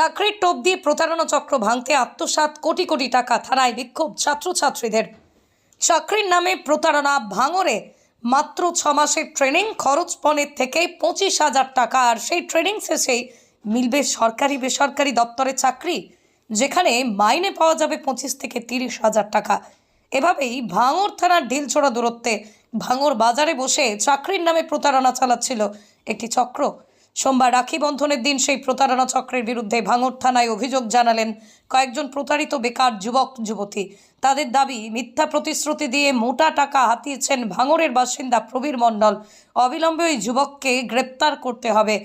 চাকরির টোপ দিয়ে প্রতারণা চক্র ভাঙতে আত্মসাৎ কোটি কোটি টাকা, থানায় বিক্ষোভ ছাত্রছাত্রীদের। চাকরির নামে প্রতারণা, ভাঙড়ে মাত্র 6 মাসের ট্রেনিং, খরচ 15 থেকে 25,000 টাকা। আর সেই ট্রেনিং শেষেই মিলবে সরকারি বেসরকারি দপ্তরে চাকরি, যেখানে মাইনে পাওয়া যাবে 25 থেকে 30,000 টাকা। এভাবেই ভাঙড় থানার ঢিলছোড়া দূরত্বে ভাঙড় বাজারে বসে চাকরির নামে প্রতারণা চালাচ্ছিল একটি চক্র। সোমবার রাখি বন্ধনের দিন সেই প্রতারণা চক্রের বিরুদ্ধে ভাঙড় থানায় অভিযোগ জানালেন কয়েকজন প্রতারিত বেকার যুবক যুবতী। তাদের দাবি, মিথ্যা প্রতিশ্রুতি দিয়ে মোটা টাকা হাতিয়েছেন ভাঙড়ের বাসিন্দা প্রবীর মণ্ডল। অবিলম্বে ওই যুবককে গ্রেপ্তার করতে হবে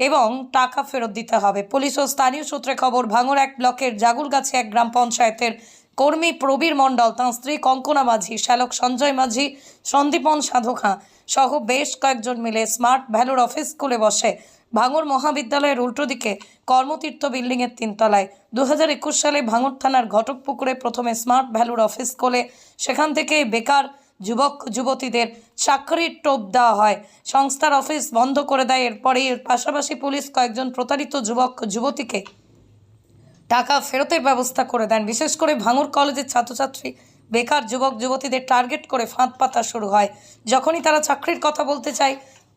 এবং টাকা ফেরত দিতে হবে। পুলিশ ও স্থানীয় সূত্রে খবর, ভাঙড় 1 ব্লকের জাগুলগাছি 1 গ্রাম পঞ্চায়েতের কর্মী প্রবীর মণ্ডল, তাঁর স্ত্রী কঙ্কনা মাঝি, শ্যালক সঞ্জয় মাঝি, সন্দীপন সাধকা সহ বেশ কয়েকজন মিলে স্মার্ট ভ্যালুর অফিস খুলে বসে ভাঙড় মহাবিদ্যালয়ের উল্টো দিকে কর্মতীর্থ বিল্ডিংয়ের 3 তলায়। 2021 সালে ভাঙড় থানার ঘটকপুকুরে প্রথমে স্মার্ট ভ্যালুর অফিস খোলে, সেখান থেকে বেকার যুবক যুবতীদের চাকরির টোপ দেওয়া হয়। সংস্থার অফিস বন্ধ করে দেয়। এরপরেই এর পাশাপাশি পুলিশ কয়েকজন প্রতারিত যুবক যুবতীকে টাকা ফেরতের ব্যবস্থা করে দেন। বিশেষ করে ভাঙড় কলেজের ছাত্রছাত্রী বেকার যুবক যুবতীদের টার্গেট করে ফাঁদ পাতা শুরু হয়। যখনই তারা চাকরির কথা বলতে চায়,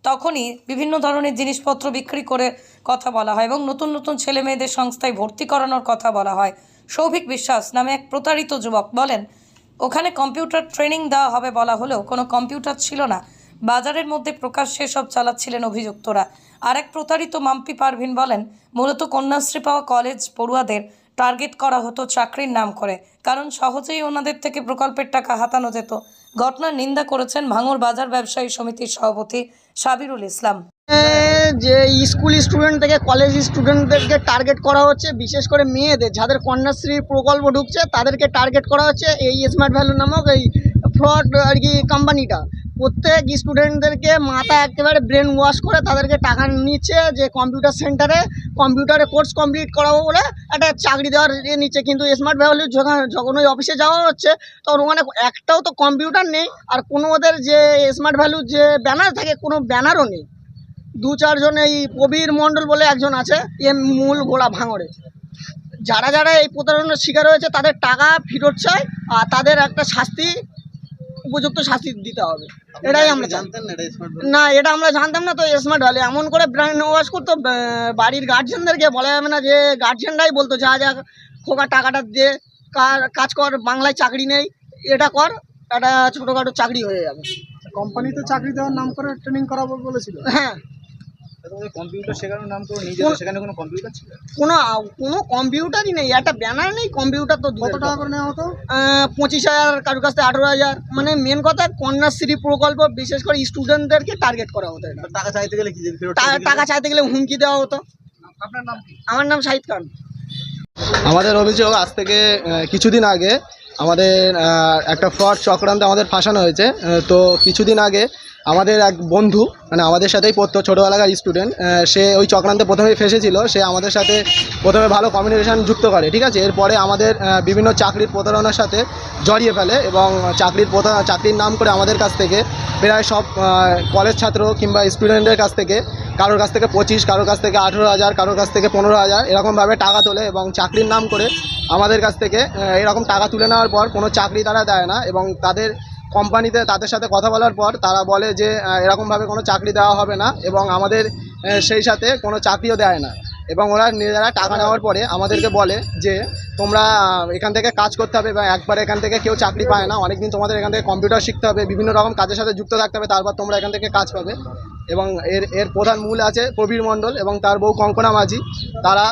তখনই বিভিন্ন ধরনের জিনিসপত্র বিক্রি করে কথা বলা হয় এবং নতুন নতুন ছেলে মেয়েদের সংস্থায় ভর্তি করানোর কথা বলা হয়। সৌভিক বিশ্বাস নামে এক প্রতারিত যুবক বলেন, ওখানে কম্পিউটার ট্রেনিং দেওয়া হবে বলা হলেও কোনো কম্পিউটার ছিল না। বাজারের মধ্যে প্রকাশ্যে সব চালাচ্ছিলেন অভিযুক্তরা। আর এক প্রতারিত মাম্পি পারভিন বলেন, মূলত কন্যাশ্রী পাওয়া কলেজ পড়ুয়াদের টার্গেট করা হতো চাকরির নাম করে, কারণ সহজেই ওনাদের থেকে প্রকল্পের টাকা হাতানো যেত। ঘটনার নিন্দা করেছেন ভাঙড় বাজার ব্যবসায়ী সমিতির সভাপতি সাবিরুল ইসলাম। যে স্কুল স্টুডেন্ট থেকে কলেজ স্টুডেন্টদেরকে টার্গেট করা হচ্ছে, বিশেষ করে মেয়েদের যাদের কন্যাশ্রী প্রকল্প ঢুকছে তাদেরকে টার্গেট করা হচ্ছে এই স্মার্ট ভ্যালু নামক এই ফ্রড আর কি কোম্পানিটা। প্রত্যেক স্টুডেন্টদেরকে মাথা একেবারে ব্রেন ওয়াশ করে তাদেরকে টাকা নিচ্ছে যে কম্পিউটারে কোর্স কমপ্লিট করাবো বলে একটা চাকরি দেওয়ার নিচ্ছে। কিন্তু স্মার্ট ভ্যালু যখন ওই অফিসে যাওয়া হচ্ছে তখন ওখানে একটাও তো কম্পিউটার নেই, আর কোনো ওদের যে স্মার্ট ভ্যালু যে ব্যানার থাকে কোনো ব্যানারও নেই। 2-4 জন এই প্রবীর মণ্ডল বলে একজন আছে, মূল গোড়া ভাঙড়ে। যারা যারা এই প্রতারণার শিকার হয়েছে তাদের টাকা ফেরত চাই আর তাদের একটা উপযুক্ত শাস্তি দিতে হবে। এটাই আমরা জানতাম না, এটা আমরা জানতাম না। তো স্মার্ট ভ্যালু এমন করে ব্র্যান্ড ওয়াশ করতো, বাড়ির গার্জিয়ানদেরকে বলা যাবে না, যে গার্জিয়ানরাই বলতো যা যা খোকা টাকাটা দিয়ে কাজ কর, বাংলায় চাকরি নেই, এটা কর, একটা ছোটোখাটো চাকরি হয়ে যাবে। কোম্পানিতে চাকরি দেওয়ার নাম করে ট্রেনিং করাবো বলেছিল। হ্যাঁ, কম্পিউটার শেখানোর নাম করে নিয়ে সেখানে কোনো কম্পিউটার ছিল? কোনো কম্পিউটারই নেই, একটা ব্যানার নেই, কম্পিউটার তো কত টাকা করে নেওয়া হতো? 25,000, কারোর কাছ থেকে 18,000। মানে মেন কথা কন্যাশ্রী প্রকল্প বিশেষ করে স্টুডেন্টদেরকে টার্গেট করা হতো। টাকা চাইতে গেলে কি টাকা চাইতে গেলে হুমকি দেওয়া হতো। আপনার নাম কি? আমার নাম শাহিদ খান। আমাদের অভিযোগ, আজ থেকে কিছুদিন আগে আমাদের একটা ফ্রড চক্রান্তে আমাদের ফাঁসানো হয়েছে। তো কিছুদিন আগে আমাদের এক বন্ধু, মানে আমাদের সাথেই পড়তো, ছোটোবেলাকার স্টুডেন্ট, সে ওই চক্রান্তে প্রথমেই ফেসেছিল। সে আমাদের সাথে প্রথমে ভালো কমিউনিকেশান যুক্ত করে, ঠিক আছে। এরপরে আমাদের বিভিন্ন চাকরির প্রতারণার সাথে জড়িয়ে ফেলে এবং চাকরির নাম করে আমাদের কাছ থেকে প্রায় সব কলেজ ছাত্র কিংবা স্টুডেন্টদের কাছ থেকে কারোর কাছ থেকে 25, কারোর কাছ থেকে 18,000, কারোর কাছ থেকে 15,000 এরকমভাবে টাকা তোলে এবং চাকরির নাম করে আমাদের কাছ থেকে এরকম টাকা তুলে নেওয়ার পর কোনো চাকরি তারা দেয় না। এবং তাদের কোম্পানিতে তাদের সাথে কথা বলার পর তারা বলে যে এরকমভাবে কোনো চাকরি দেওয়া হবে না এবং আমাদের সেই সাথে কোনো চাকরিও দেয় না। এবং ওরা নিজেরা টাকা নেওয়ার পরে আমাদেরকে বলে যে তোমরা এখান থেকে কাজ করতে হবে এবং একবার এখান থেকে কেউ চাকরি পায় না, অনেকদিন তোমাদের এখান থেকে কম্পিউটার শিখতে হবে, বিভিন্ন রকম কাজের সাথে যুক্ত থাকতে হবে, তারপর তোমরা এখান থেকে কাজ পাবে। এবং এর প্রধান মূল আছে প্রবীর মণ্ডল এবং তার বউ কঙ্কনা মাঝি। তারা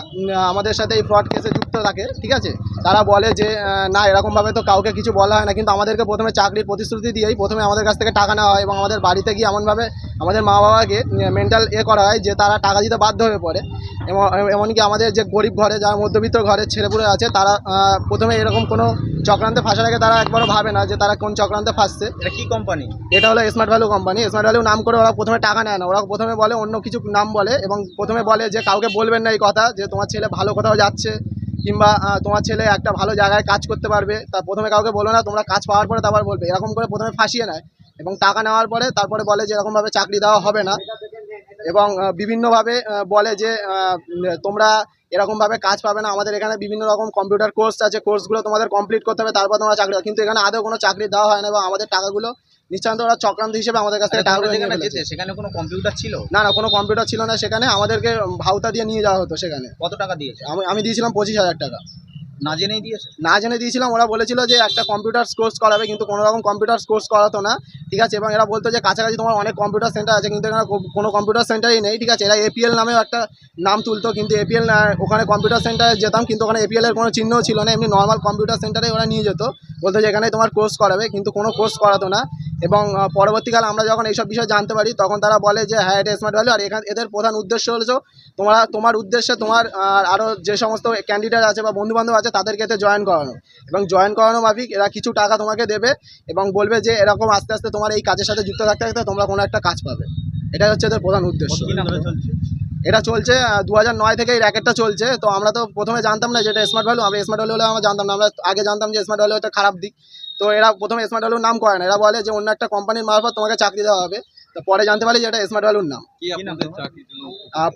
আমাদের সাথে এই ফ্রড কেসে যুক্ত থাকে, ঠিক আছে। তারা বলে যে না, এরকমভাবে তো কাউকে কিছু বলা হয় না, কিন্তু আমাদেরকে প্রথমে চাকরির প্রতিশ্রুতি দিয়েই প্রথমে আমাদের কাছ থেকে টাকা নেওয়া হয় এবং আমাদের বাড়িতে গিয়ে এমনভাবে আমাদের মা বাবাকে মেন্টাল করা হয় যে তারা টাকা দিতে বাধ্য হয়ে পড়ে। এমনকি আমাদের যে গরিব ঘরে, যারা মধ্যবিত্ত ঘরের ছেলেপুলে আছে, তারা প্রথমে এরকম কোনো চক্রান্তে ফাঁসার আগে তারা একবারও ভাবে না যে তারা কোন চক্রান্তে ফাঁসছে। এটা কি কোম্পানি? এটা হলো smart value company. Smart value নাম করে ওরা প্রথমে টাকা নেয় না, ওরা প্রথমে বলে অন্য কিছু নাম বলে এবং প্রথমে বলে যে কাউকে বলবেন না এই কথা, যে তোমার ছেলে ভালো কোথাও যাচ্ছে কিংবা তোমার ছেলে একটা ভালো জায়গায় কাজ করতে পারবে, তা প্রথমে কাউকে বলো না, তোমরা কাজ পাওয়ার পরে তারপর বলবে। এরকম করে প্রথমে ফাঁসিয়ে নেয় এবং টাকা নেওয়ার পরে তারপরে বলে যে এরকমভাবে চাকরি দেওয়া হবে না এবং বিভিন্নভাবে বলে যে তোমরা এরকমভাবে কাজ পাবে না। আমাদের এখানে বিভিন্ন রকম কম্পিউটার কোর্স আছে, কোর্সগুলো তোমাদের কমপ্লিট করতে হবে, তারপর তোমরা চাকরি পাবে। কিন্তু এখানে আদৌ কোনো চাকরি দেওয়া হয় না এবং আমাদের টাকাগুলো নিশ্চিন্ত ওরা চক্রান্ত হিসেবে আমাদের কাছ থেকে টাকাগুলো নিয়ে যেখানে ফেলেছে। যেতে সেখানে কোনো কম্পিউটার ছিল? না না, কোনো কম্পিউটার ছিল না সেখানে, আমাদেরকে ভাউতা দিয়ে নিয়ে যাওয়া হতো সেখানে। কত টাকা দিয়েছে? আমি দিয়েছিলাম 25,000 টাকা। না জেনেই দিয়েছে? না জেনে দিয়েছিলাম। ওরা বলেছিল যে একটা কম্পিউটার কোর্স করাবে, কিন্তু কোনো রকম কম্পিউটার কোর্স করাতো না, ঠিক আছে। এবং এরা বলতো যে কাছাকাছি তোমার অনেক কম্পিউটার সেন্টার আছে, কিন্তু এখানে কোনো কম্পিউটার সেন্টারই নেই, ঠিক আছে। এরা এপিএল নামেও একটা নাম তুলতো, কিন্তু এপিএল ওখানে কম্পিউটার সেন্টারে যেতাম, কিন্তু ওখানে এপিএল এর কোনো চিহ্নও ছিল না। এমনি নর্মাল কম্পিউটার সেন্টারে ওরা নিয়ে যেত, বলতো যে এখানে তোমার কোর্স করাবে, কিন্তু কোনো কোর্স করাতো না। এবং পরবর্তীকালে আমরা যখন এইসব বিষয়ে জানতে পারি, তখন তারা বলে যে হ্যাঁ, এটা স্মার্ট ভ্যালু। আর এদের প্রধান উদ্দেশ্য হলো তোমার উদ্দেশ্যে তোমার আরও যে সমস্ত ক্যান্ডিডেট আছে বা বন্ধুবান্ধব আছে তাদেরকে এতে জয়েন করানো, এবং জয়েন করানো মাফিক এরা কিছু টাকা তোমাকে দেবে এবং বলবে যে এরকম আস্তে আস্তে তোমার এই কাজের সাথে যুক্ত থাকতে থাকতে তোমরা কোনো একটা কাজ পাবে। এটাই হচ্ছে এদের প্রধান উদ্দেশ্য। কি নাম ধরে চলছে? এটা চলছে 2009 থেকে এই র্যাকেটটা চলছে। তো আমরা তো প্রথমে জানতাম না যে এটা স্মার্ট ভ্যালু। আমরা স্মার্ট ভ্যালু হলে আমরা জানতাম না, আমরা আগে জানতাম যে স্মার্ট ভ্যালু একটা খারাপ দিক। তো এরা প্রথমে স্মার্ট ভ্যালুর নাম করে না, এরা বলে যে অন্য একটা কোম্পানির মারফত তোমাকে চাকরি দেওয়া হবে। তো পরে জানতে পারি যে এটা স্মার্ট ভ্যালুর নাম। কি নাম চাকরি?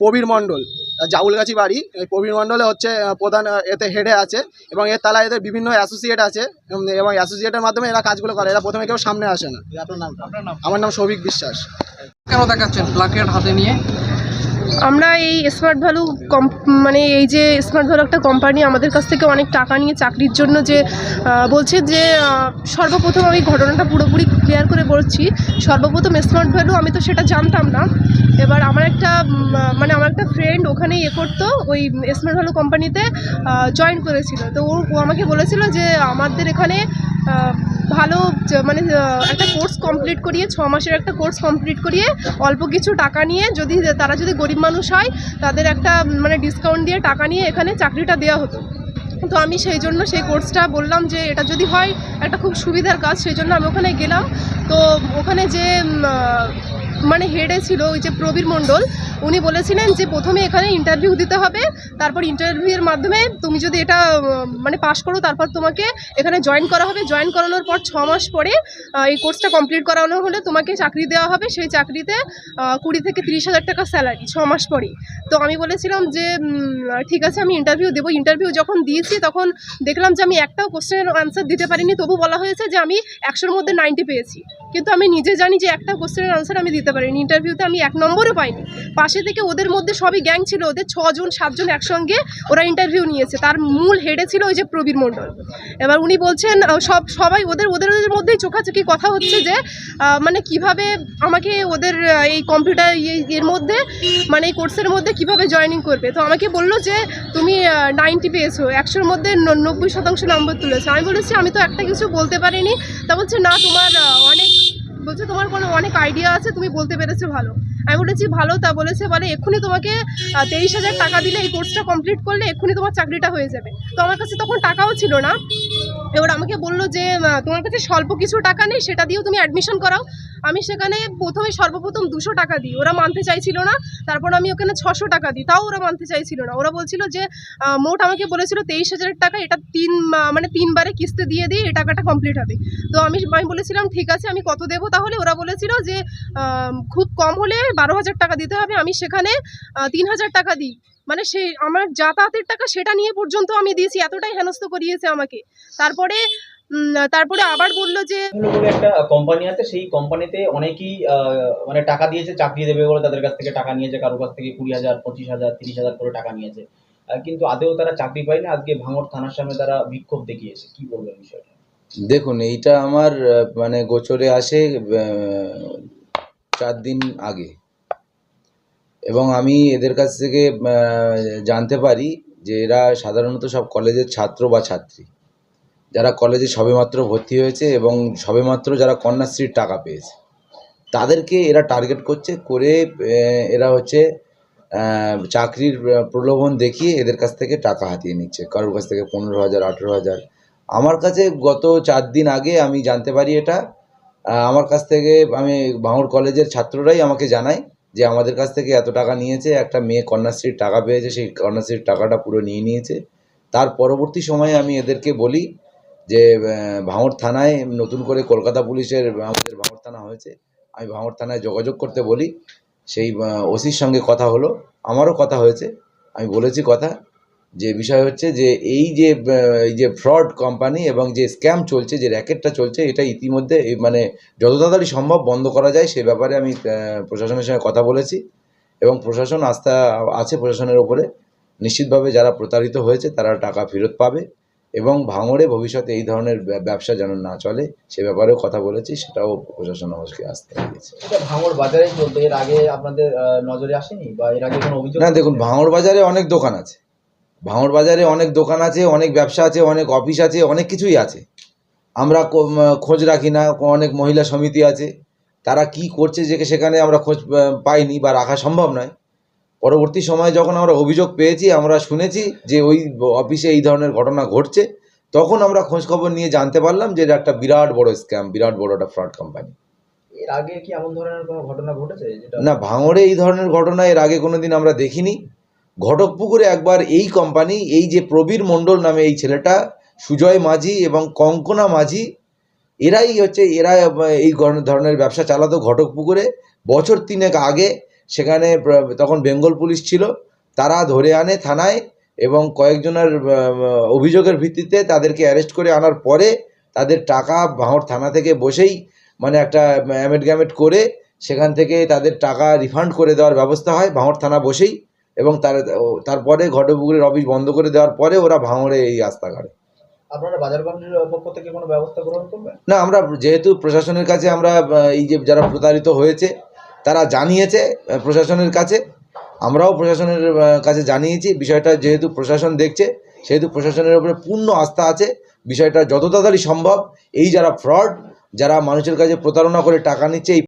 প্রবীর মণ্ডল, জাউলগাছি বাড়ি। এই প্রবীর মণ্ডলে হচ্ছে প্রধান, এতে হেডে আছে, এবং এর তালা এদের বিভিন্ন অ্যাসোসিয়েট আছে, এবং অ্যাসোসিয়েটের মাধ্যমে এরা কাজগুলো করে। এরা প্রথমে কেউ সামনে আসে না। আপনার নাম? আমার নাম সৌভিক বিশ্বাস। কেন দেখাচ্ছেন প্লাকেট হাতে নিয়ে? আমরা এই স্মার্ট ভ্যালু মানে এই যে স্মার্ট ভ্যালু একটা কোম্পানি আমাদের কাছ থেকে অনেক টাকা নিয়ে চাকরির জন্য যে বলছে যে সর্বপ্রথম আমি ঘটনাটা পুরোপুরি ক্লিয়ার করে বলছি। সর্বপ্রথম স্মার্ট ভ্যালু আমি তো সেটা জানতাম না। এবার আমার একটা আমার একটা ফ্রেন্ড ওখানে করতো, ওই স্মার্ট ভ্যালু কোম্পানিতে জয়েন করেছিল। তো ও আমাকে বলেছিল যে আমাদের এখানে ভালো একটা কোর্স কমপ্লিট করিয়ে 6 মাসের একটা কোর্স কমপ্লিট করিয়ে অল্প কিছু টাকা নিয়ে তারা যদি গরিব মানুষ হয় তাদের একটা ডিসকাউন্ট দিয়ে টাকা নিয়ে এখানে চাকরিটা দেওয়া হতো। তো আমি সেই জন্য সেই কোর্সটা বললাম যে এটা যদি হয় একটা খুব সুবিধার কাজ, সেই জন্য আমি ওখানে গেলাম। তো ওখানে যে হেডে ছিল ওই যে প্রবীর মণ্ডল, উনি বলেছিলেন যে প্রথমে এখানে ইন্টারভিউ দিতে হবে, তারপর ইন্টারভিউয়ের মাধ্যমে তুমি যদি এটা পাশ করো তারপর তোমাকে এখানে জয়েন করা হবে। জয়েন করানোর পর 6 মাস পরে এই কোর্সটা কমপ্লিট করানো হলে তোমাকে চাকরি দেওয়া হবে। সেই চাকরিতে 20 থেকে 30,000 টাকা স্যালারি 6 মাস পরেই। তো আমি বলেছিলাম যে ঠিক আছে আমি ইন্টারভিউ দেবো। ইন্টারভিউ যখন দিয়েছি তখন দেখলাম যে আমি একটাও কোশ্চেনের আনসার দিতে পারিনি, তবু বলা হয়েছে যে আমি 100-র মধ্যে 90 পেয়েছি। কিন্তু আমি নিজে জানি যে একটা কোশ্চেনের আনসার আমি দিতে পারিনি। ইন্টারভিউতে আমি 1 নম্বরও পাইনি। পাশে থেকে ওদের মধ্যে সবই গ্যাং ছিল, ওদের 6 জন 7 জন একসঙ্গে ওরা ইন্টারভিউ নিয়েছে। তার মূল হেডে ছিল ওই যে প্রবীর মণ্ডল। এবার উনি বলছেন সবাই ওদের মধ্যেই চোখাচোখি কথা হচ্ছে যে কিভাবে আমাকে ওদের এই কম্পিউটার এর মধ্যে এই কোর্সের মধ্যে কিভাবে জয়েনিং করবে। তো আমাকে বললো যে তুমি 90 পেয়েছো, 100-র মধ্যে 90% নম্বর তুলেছো। আমি বলেছি আমি তো একটা কিছু বলতে পারিনি। তা বলছে না তোমার তোমার কোনো অনেক আইডিয়া আছে, তুমি বলতে পেরেছো ভালো। আমি বলেছি ভালো। তা বলে এক্ষুনি তোমাকে 23,000 টাকা দিলে এই কোর্সটা কমপ্লিট করলে এক্ষুনি তোমার চাকরিটা হয়ে যাবে। তো আমার কাছে তখন টাকাও ছিল না। এবার আমাকে বললো যে তোমার কাছে স্বল্প কিছু টাকা নেই, সেটা দিয়েও তুমি অ্যাডমিশন করাও। আমি সেখানে সর্বপ্রথম 200 টাকা দিই, ওরা মানতে চাইছিল না। তারপর আমি ওখানে 600 টাকা দিই, তাও ওরা মানতে চাইছিল না। ওরা বলছিল যে মোট আমাকে বলেছিল 23,000 টাকা, এটা 3 বারে কিস্তি দিয়ে দিই, এই টাকাটা কমপ্লিট হবে। তো আমি বলেছিলাম ঠিক আছে আমি কত দেবো তাহলে। ওরা বলেছিল যে খুব কম হলে 12,000 টাকা দিতে হবে। আমি সেখানে 3,000 টাকা দিই, সেই আমার যাতায়াতের টাকা সেটা নিয়ে পর্যন্ত আমি দিয়েছি। এতটাই হেনস্থ করিয়েছে আমাকে। তারপরে আবার বললো যে একটা কোম্পানি আছে, সেই কোম্পানিতে অনেকেই টাকা দিয়েছে চাকরি দেবে বলে, তাদের কাছ থেকে টাকা নিয়েছে, কারোর কাছ থেকে 20,000, 25,000, 30,000 করে টাকা নিয়েছে, কিন্তু আদেও তারা চাকরি পায়নি। আজকে ভাঙড় থানার সামনে তারা বিক্ষোভ দেখিয়েছে, কি বলবেন বিষয়টা? দেখুন, এইটা আমার গোচরে আসে 4 দিন আগে, এবং আমি এদের কাছ থেকে জানতে পারি যে এরা সাধারণত সব কলেজের ছাত্র বা ছাত্রী, যারা কলেজে সবেমাত্র ভর্তি হয়েছে এবং সবেমাত্র যারা কন্যাশ্রীর টাকা পেয়েছে, তাদেরকে এরা টার্গেট করে এরা হচ্ছে চাকরির প্রলোভন দেখিয়ে এদের কাছ থেকে টাকা হাতিয়ে নিচ্ছে। কারোর কাছ থেকে 15,000, 18,000। আমার কাছে গত 4 দিন আগে আমি জানতে পারি এটা। আমার কাছ থেকে ভাঙড় কলেজের ছাত্ররাই আমাকে জানায় যে আমাদের কাছ থেকে এত টাকা নিয়েছে। একটা মেয়ে কন্যাশ্রীর টাকা পেয়েছে, সেই কন্যাশ্রীর টাকাটা পুরো নিয়ে নিয়েছে। তার পরবর্তী সময়ে আমি এদেরকে বলি যে ভাঙড় থানায় নতুন করে কলকাতা পুলিশের আমাদের ভাঙড় থানা হয়েছে, আমি ভাঙড় থানায় যোগাযোগ করতে বলি। সেই ওসির সঙ্গে কথা হলো, আমারও কথা হয়েছে, আমি বলেছি কথা যে বিষয় হচ্ছে যে এই যে ফ্রড কোম্পানি এবং যে স্ক্যাম চলছে, যে র্যাকেটটা চলছে, এটা ইতিমধ্যে মানে যত তাড়াতাড়ি সম্ভব বন্ধ করা যায় সে ব্যাপারে আমি প্রশাসনের সঙ্গে কথা বলেছি এবং প্রশাসন আস্থা আছে প্রশাসনের ওপরে। নিশ্চিতভাবে যারা প্রতারিত হয়েছে তারা টাকা ফেরত পাবে এবং ভাঙড়ে ভবিষ্যতে এই ধরনের ব্যবসা যেন না চলে সে ব্যাপারেও কথা বলেছি, সেটাও প্রশাসন আমাকে আস্থা দিয়েছে। এটা ভাঙড় বাজারেই চলতো, এর আগে আপনাদের নজরে আসেনি বা এর আগে কোনো অভিযোগ? না, দেখুন, ভাঙড় বাজারে অনেক দোকান আছে, ভাঙড় বাজারে অনেক দোকান আছে, অনেক ব্যবসা আছে, অনেক অফিস আছে, অনেক কিছুই আছে। আমরা খোঁজ রাখি না, অনেক মহিলা সমিতি আছে, তারা কি করছে যে সেখানে আমরা খোঁজ পাইনি বা রাখা সম্ভব নয়। পরবর্তী সময়ে যখন আমরা অভিযোগ পেয়েছি, আমরা শুনেছি যে ওই অফিসে এই ধরনের ঘটনা ঘটছে, তখন আমরা খোঁজখবর নিয়ে জানতে পারলাম যে এটা একটা বিরাট বড় স্ক্যাম, বিরাট বড় একটা ফ্রড কোম্পানি। এর আগে কি এমন ধরনের কোনো ঘটনা ঘটেছে যেটা? না, ভাঙড়ে এই ধরনের ঘটনা এর আগে কোনোদিন আমরা দেখিনি। ঘটকপুকুরে একবার এই কোম্পানি, এই যে প্রবীর মণ্ডল নামে এই ছেলেটা, সুজয় মাঝি এবং কঙ্কনা মাঝি, এরা এই ধরনের ব্যবসা চালাতো ঘটকপুকুরে। বছর 3 আগে সেখানে তখন বেঙ্গল পুলিশ ছিল, তারা ধরে আনে থানায় এবং কয়েকজনের অভিযোগের ভিত্তিতে তাদেরকে অ্যারেস্ট করে আনার পরে তাদের টাকা ভাঙড় থানা থেকে বসেই মানে একটা অ্যামেটগ্যামেট করে সেখান থেকে তাদের টাকা রিফান্ড করে দেওয়ার ব্যবস্থা হয় ভাঙড় থানা বসেই, এবং তারপরে ঘটকপুকুরের অফিস বন্ধ করে দেওয়ার পরে ওরা ভাঙড়ে এই আস্থা করে। আপনারা বাজার কমিটির পক্ষ থেকে কোনো ব্যবস্থা গ্রহণ করবেন? না, আমরা যেহেতু প্রশাসনের কাছে আমরা এই যে যারা প্রতারিত হয়েছে তারা জানিয়েছে প্রশাসনের কাছে, আমরাও প্রশাসনের কাছে জানিয়েছি বিষয়টা। যেহেতু প্রশাসন দেখছে সেহেতু প্রশাসনের উপরে পূর্ণ আস্থা আছে। বিষয়টা যত তাড়াতাড়ি সম্ভব এই যারা ফ্রড, যারা মানুষের কাছে প্রতারণা করে টাকা নিচ্ছে, এই